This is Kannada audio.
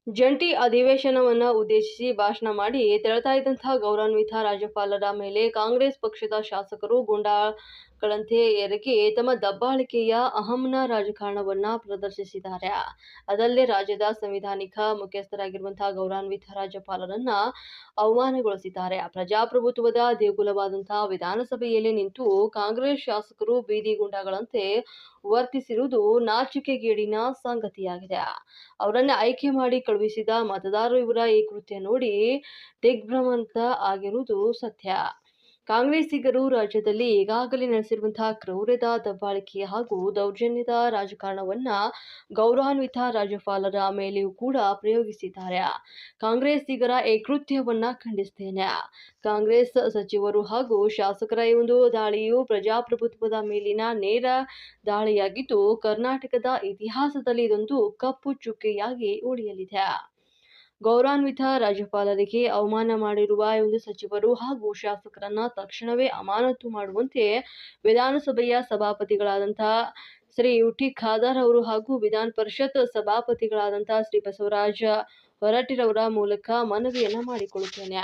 ಜಂಟಿ ಅಧಿವೇಶನವನ್ನು ಉದ್ದೇಶಿಸಿ ಭಾಷಣ ಮಾಡಿ ತೆರಳುತ್ತಾ ಇದ್ದಂತಹ ಗೌರವಾನ್ವಿತ ರಾಜ್ಯಪಾಲರ ಮೇಲೆ ಕಾಂಗ್ರೆಸ್ ಪಕ್ಷದ ಶಾಸಕರು ಗೂಂಡಾಗಳಂತೆ ಎರಗಿ ತಮ್ಮ ದಬ್ಬಾಳಿಕೆಯ ಅಹಂನ ರಾಜಕಾರಣವನ್ನ ಪ್ರದರ್ಶಿಸಿದ್ದಾರೆ. ಅದಲ್ಲದೆ ರಾಜ್ಯದ ಸಂವಿಧಾನಿಕ ಮುಖ್ಯಸ್ಥರಾಗಿರುವಂತಹ ಗೌರವಾನ್ವಿತ ರಾಜ್ಯಪಾಲರನ್ನ ಅವಮಾನಗೊಳಿಸಿದ್ದಾರೆ. ಪ್ರಜಾಪ್ರಭುತ್ವದ ದೇಗುಲವಾದಂತಹ ವಿಧಾನಸಭೆಯಲ್ಲಿ ನಿಂತು ಕಾಂಗ್ರೆಸ್ ಶಾಸಕರು ಬೀದಿ ಗೂಂಡಾಗಳಂತೆ ವರ್ತಿಸಿರುವುದು ನಾಚಿಕೆಗೇಡಿನ ಸಂಗತಿಯಾಗಿದೆ. ಅವರನ್ನ ಆಯ್ಕೆ ಮಾಡಿ ಕಳುಹಿಸಿದ ಮತದಾರರು ಇವರ ಈ ಕೃತ್ಯ ನೋಡಿ ದಿಗ್ಭ್ರಮಂತ ಆಗಿರುವುದು ಸತ್ಯ. ಕಾಂಗ್ರೆಸ್ಸಿಗರು ರಾಜ್ಯದಲ್ಲಿ ಈಗಾಗಲೇ ನಡೆಸಿರುವಂತಹ ಕ್ರೌರ್ಯದ, ದಬ್ಬಾಳಿಕೆ ಹಾಗೂ ದೌರ್ಜನ್ಯದ ರಾಜಕಾರಣವನ್ನ ಗೌರವಾನ್ವಿತ ರಾಜ್ಯಪಾಲರ ಮೇಲೆಯೂ ಕೂಡ ಪ್ರಯೋಗಿಸಿದ್ದಾರೆ. ಕಾಂಗ್ರೆಸ್ಸಿಗರ ಈ ಕೃತ್ಯವನ್ನ ಖಂಡಿಸುತ್ತೇನೆ. ಕಾಂಗ್ರೆಸ್ ಸಚಿವರು ಹಾಗೂ ಶಾಸಕರ ಈ ಒಂದು ದಾಳಿಯು ಪ್ರಜಾಪ್ರಭುತ್ವದ ಮೇಲಿನ ನೇರ ದಾಳಿಯಾಗಿದ್ದು, ಕರ್ನಾಟಕದ ಇತಿಹಾಸದಲ್ಲಿ ಇದೊಂದು ಕಪ್ಪು ಚುಕ್ಕೆಯಾಗಿ ಉಳಿಯಲಿದೆ. ಗೌರವಾನ್ವಿತ ರಾಜ್ಯಪಾಲರಿಗೆ ಅವಮಾನ ಮಾಡಿರುವ ಈ ಒಂದು ಸಚಿವರು ಹಾಗೂ ಶಾಸಕರನ್ನ ತಕ್ಷಣವೇ ಅಮಾನತು ಮಾಡುವಂತೆ ವಿಧಾನಸಭೆಯ ಸಭಾಪತಿಗಳಾದಂತಹ ಶ್ರೀ ಯುಟಿ ಖಾದರ್ ಅವರು ಹಾಗೂ ವಿಧಾನ ಪರಿಷತ್ ಸಭಾಪತಿಗಳಾದಂತಹ ಶ್ರೀ ಬಸವರಾಜ ಹೊರಟ್ಟಿರವರ ಮೂಲಕ ಮನವಿಯನ್ನ ಮಾಡಿಕೊಳ್ಳುತ್ತೇನೆ.